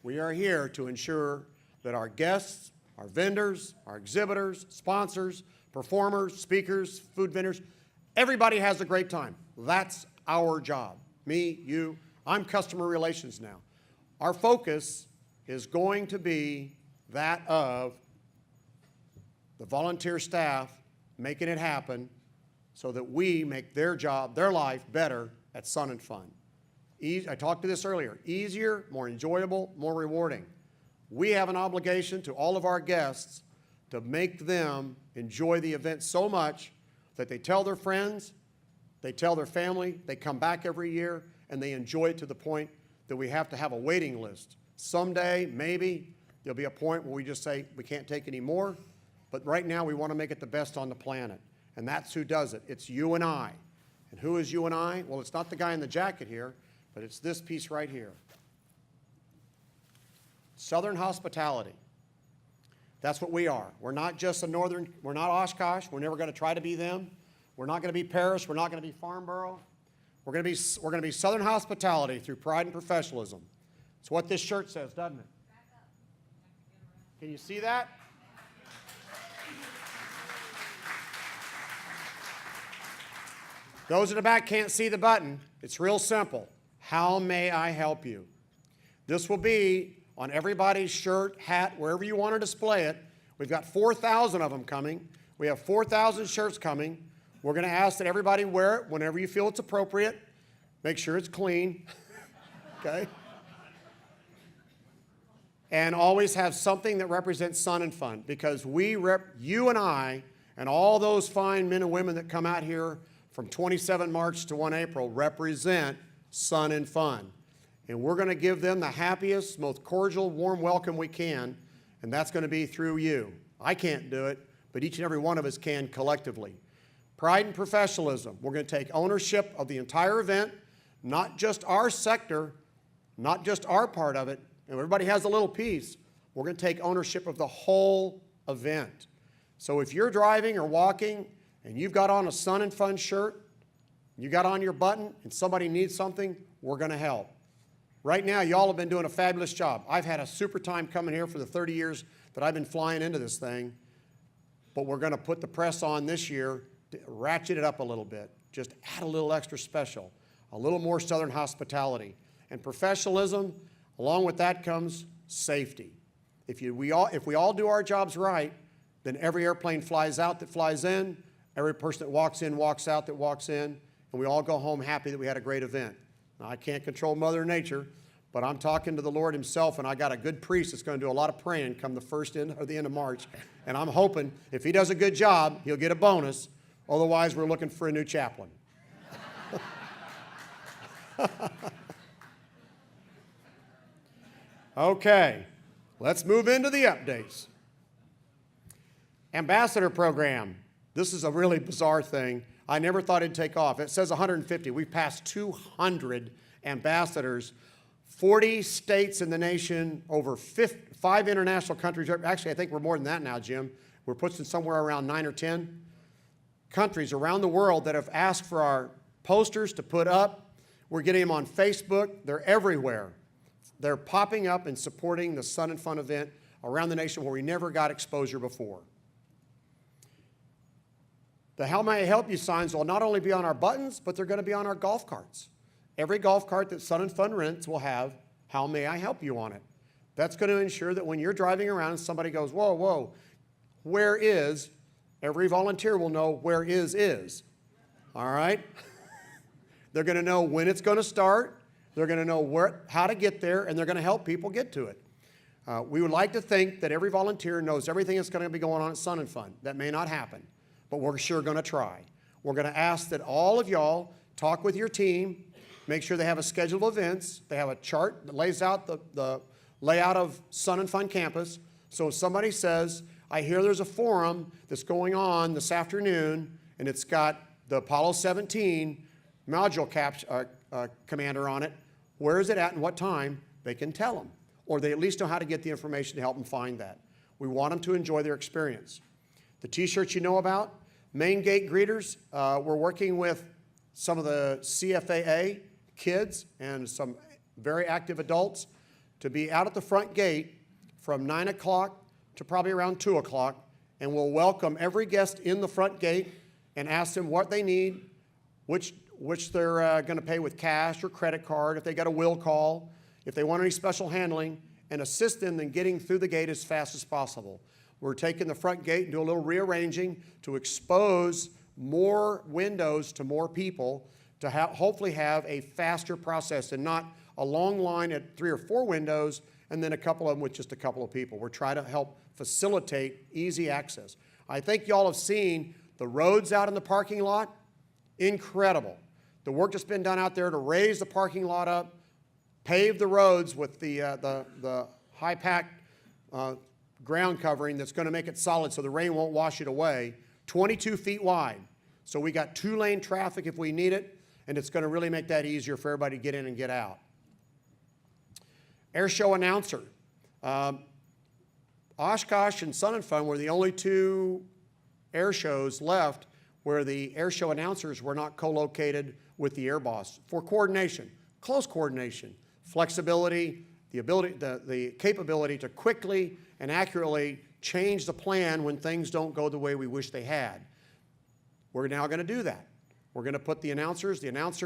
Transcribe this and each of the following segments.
We are here to ensure that our guests, our vendors, our exhibitors, sponsors, performers, speakers, food vendors, everybody has a great time. That's our job. Me, you, I'm customer relations now. Our focus is going to be that of the volunteer staff making it happen so that we make their job, their life better at Sun and Fun. I talked to this earlier. Easier, more enjoyable, more rewarding. We have an obligation to all of our guests to make them enjoy the event so much that they tell their friends, they tell their family, they come back every year, and they enjoy it to the point that we have to have a waiting list. Someday, maybe, there'll be a point where we just say we can't take any more, but right now we want to make it the best on the planet. And that's who does it. It's you and I. And who is you and I? Well, it's not the guy in the jacket here, but it's this piece right here. Southern hospitality. That's what we are. We're not just a northern, we're not Oshkosh. We're never going to try to be them. We're not going to be Paris. We're not going to be Farnborough. We're going to be Southern hospitality through pride and professionalism. It's what this shirt says, doesn't it? Can you see that? Those in the back can't see the button. It's real simple. How may I help you? This will be on everybody's shirt, hat, wherever you want to display it. We've got 4,000 of them coming. We have 4,000 shirts coming. We're going to ask that everybody wear it whenever you feel it's appropriate. Make sure it's clean, okay? And always have something that represents Sun and Fun, because you and I and all those fine men and women that come out here from 27 March to 1 April represent Sun and Fun. And we're going to give them the happiest, most cordial, warm welcome we can, and that's going to be through you. I can't do it, but each and every one of us can collectively. Pride and professionalism. We're going to take ownership of the entire event, not just our sector, not just our part of it, and everybody has a little piece. We're going to take ownership of the whole event. So if you're driving or walking and you've got on a Sun and Fun shirt, you got on your button, and somebody needs something, we're going to help. Right now, y'all have been doing a fabulous job. I've had a super time coming here for the 30 years that I've been flying into this thing, but we're going to put the press on this year to ratchet it up a little bit. Just add a little extra special, a little more Southern hospitality. And professionalism, along with that comes safety. If we all do our jobs right, then every airplane flies out that flies in, every person that walks in walks out that walks in, and we all go home happy that we had a great event. Now, I can't control Mother Nature, but I'm talking to the Lord himself, and I got a good priest that's going to do a lot of praying come the end of March, and I'm hoping if he does a good job, he'll get a bonus. Otherwise, we're looking for a new chaplain. Okay, let's move into the updates. Ambassador program. This is a really bizarre thing. I never thought it'd take off. It says 150. We've passed 200 ambassadors, 40 states in the nation, over 5 international countries. Actually, I think we're more than that now, Jim. We're pushing somewhere around 9 or 10 countries around the world that have asked for our posters to put up. We're getting them on Facebook. They're everywhere. They're popping up and supporting the Sun and Fun event around the nation where we never got exposure before. The How May I Help You signs will not only be on our buttons, but they're going to be on our golf carts. Every golf cart that Sun and Fun rents will have How May I Help You on it. That's going to ensure that when you're driving around and somebody goes, whoa, whoa, where is, every volunteer will know where is. All right? They're going to know when it's going to start. They're going to know how to get there, and they're going to help people get to it. We would like to think that every volunteer knows everything that's going to be going on at Sun and Fun. That may not happen, but we're sure going to try. We're going to ask that all of y'all talk with your team, make sure they have a schedule of events. They have a chart that lays out the layout of Sun and Fun campus. So if somebody says, I hear there's a forum that's going on this afternoon, and it's got the Apollo 17 module commander on it, where is it at and what time, they can tell them. Or they at least know how to get the information to help them find that. We want them to enjoy their experience. The t-shirts you know about, main gate greeters, we're working with some of the CFAA kids and some very active adults to be out at the front gate from 9 o'clock to probably around 2 o'clock, and we'll welcome every guest in the front gate and ask them what they need, which they're going to pay with cash or credit card, if they got a will call, if they want any special handling, and assist them in getting through the gate as fast as possible. We're taking the front gate and do a little rearranging to expose more windows to more people to hopefully have a faster process and not a long line at 3 or 4 windows and then a couple of them with just a couple of people. We're trying to help facilitate easy access. I think y'all have seen the roads out in the parking lot. Incredible. The work that's been done out there to raise the parking lot up, pave the roads with the high-packed ground covering that's going to make it solid so the rain won't wash it away, 22 feet wide. So we got 2-lane traffic if we need it, and it's going to really make that easier for everybody to get in and get out. Air show announcer. Oshkosh and Sun 'n Fun were the only 2 air shows left where the air show announcers were not co-located with the air boss for coordination, close coordination, flexibility, the capability to quickly and accurately change the plan when things don't go the way we wish they had. We're now going to do that. We're going to put the announcer,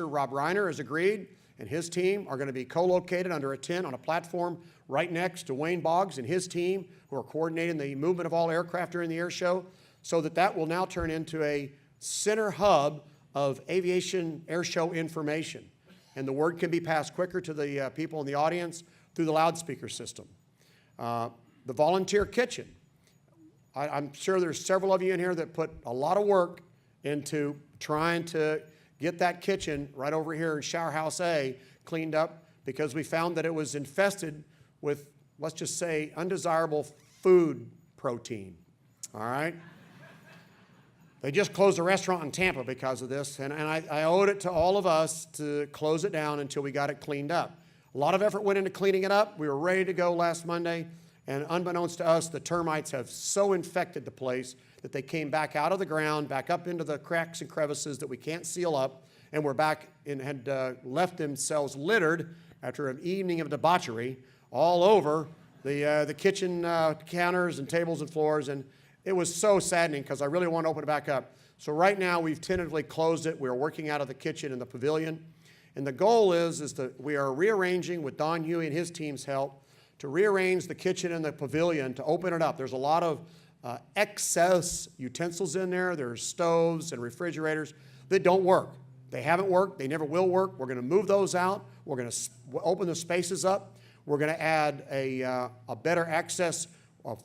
Rob Reiner, has agreed, and his team are going to be co-located under a tent on a platform right next to Wayne Boggs and his team, who are coordinating the movement of all aircraft during the air show, so that will now turn into a center hub of aviation air show information. And the word can be passed quicker to the people in the audience through the loudspeaker system. The volunteer kitchen. I'm sure there's several of you in here that put a lot of work into trying to get that kitchen right over here in Shower House A cleaned up because we found that it was infested with, let's just say, undesirable food protein. All right? They just closed a restaurant in Tampa because of this, and I owed it to all of us to close it down until we got it cleaned up. A lot of effort went into cleaning it up. We were ready to go last Monday, and unbeknownst to us, the termites have so infected the place that they came back out of the ground, back up into the cracks and crevices that we can't seal up, and we're back and had left themselves littered after an evening of debauchery all over the kitchen counters and tables and floors, and it was so saddening because I really want to open it back up. So right now we've tentatively closed it. We're working out of the kitchen in the pavilion. And the goal is that we are rearranging with Don Huey and his team's help to rearrange the kitchen and the pavilion to open it up. There's a lot of excess utensils in there. There's stoves and refrigerators that don't work. They haven't worked. They never will work. We're going to move those out. We're going to open the spaces up. We're going to add a better access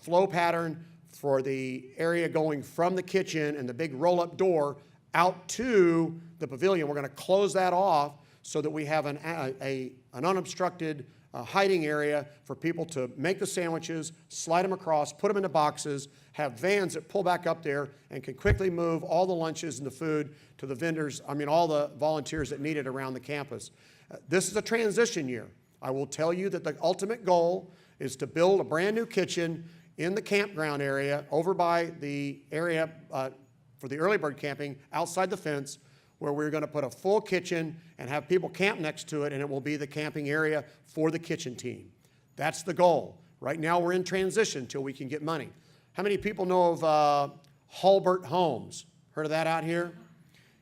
flow pattern for the area going from the kitchen and the big roll-up door out to the pavilion. We're going to close that off so that we have an unobstructed hiding area for people to make the sandwiches, slide them across, put them into boxes, have vans that pull back up there and can quickly move all the lunches and the food to the vendors, all the volunteers that need it around the campus. This is a transition year. I will tell you that the ultimate goal is to build a brand new kitchen in the campground area over by the area for the early bird camping outside the fence, where we're going to put a full kitchen and have people camp next to it, and it will be the camping area for the kitchen team. That's the goal. Right now we're in transition until we can get money. How many people know of Hulbert Homes? Heard of that out here?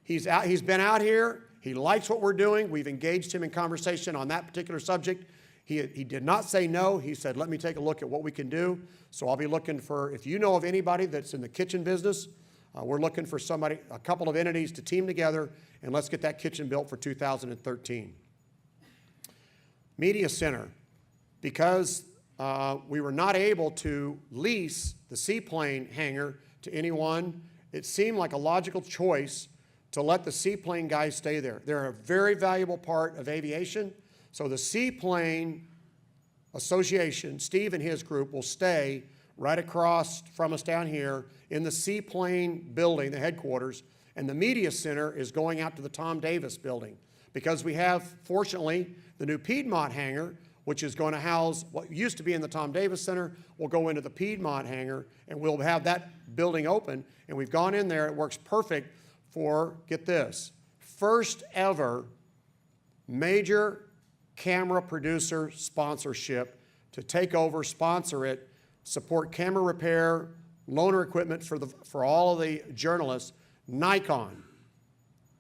He's been out here. He likes what we're doing. We've engaged him in conversation on that particular subject. He did not say no. He said, let me take a look at what we can do. So I'll be looking for, if you know of anybody that's in the kitchen business, we're looking for somebody, a couple of entities to team together, and let's get that kitchen built for 2013. Media Center. Because we were not able to lease the seaplane hangar to anyone, it seemed like a logical choice to let the seaplane guys stay there. They're a very valuable part of aviation. So the Seaplane Association, Steve and his group, will stay right across from us down here in the Seaplane building, the headquarters, and the Media Center is going out to the Tom Davis building because we have, fortunately, the new Piedmont hangar, which is going to house what used to be in the Tom Davis Center, will go into the Piedmont hangar, and we'll have that building open, and we've gone in there. It works perfect for, get this, first ever major camera producer sponsorship to take over, sponsor it, support camera repair, loaner equipment for all of the journalists. Nikon.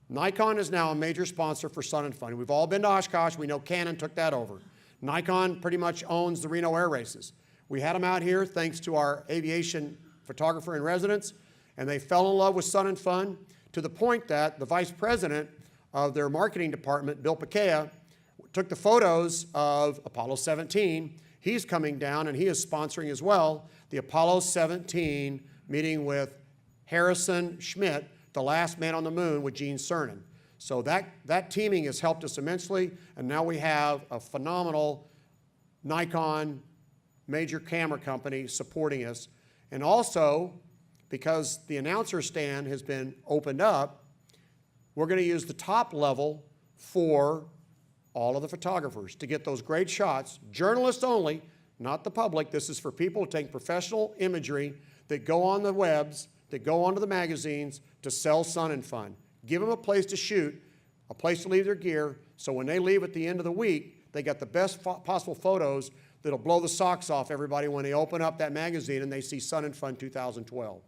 Nikon is now a major sponsor for Sun and Fun. We've all been to Oshkosh. We know Canon took that over. Nikon pretty much owns the Reno Air Races. We had them out here thanks to our aviation photographer in residence, and they fell in love with Sun and Fun to the point that the vice president of their marketing department, Bill Pekea, took the photos of Apollo 17. He's coming down and he is sponsoring as well the Apollo 17 meeting with Harrison Schmitt, the last man on the moon, with Gene Cernan. So that teaming has helped us immensely, and now we have a phenomenal Nikon major camera company supporting us. And also, because the announcer stand has been opened up, we're going to use the top level for all of the photographers to get those great shots, journalists only, not the public. This is for people to take professional imagery that go on the webs, that go onto the magazines to sell Sun and Fun. Give them a place to shoot, a place to leave their gear, so when they leave at the end of the week, they got the best possible photos that'll blow the socks off everybody when they open up that magazine and they see Sun and Fun 2012.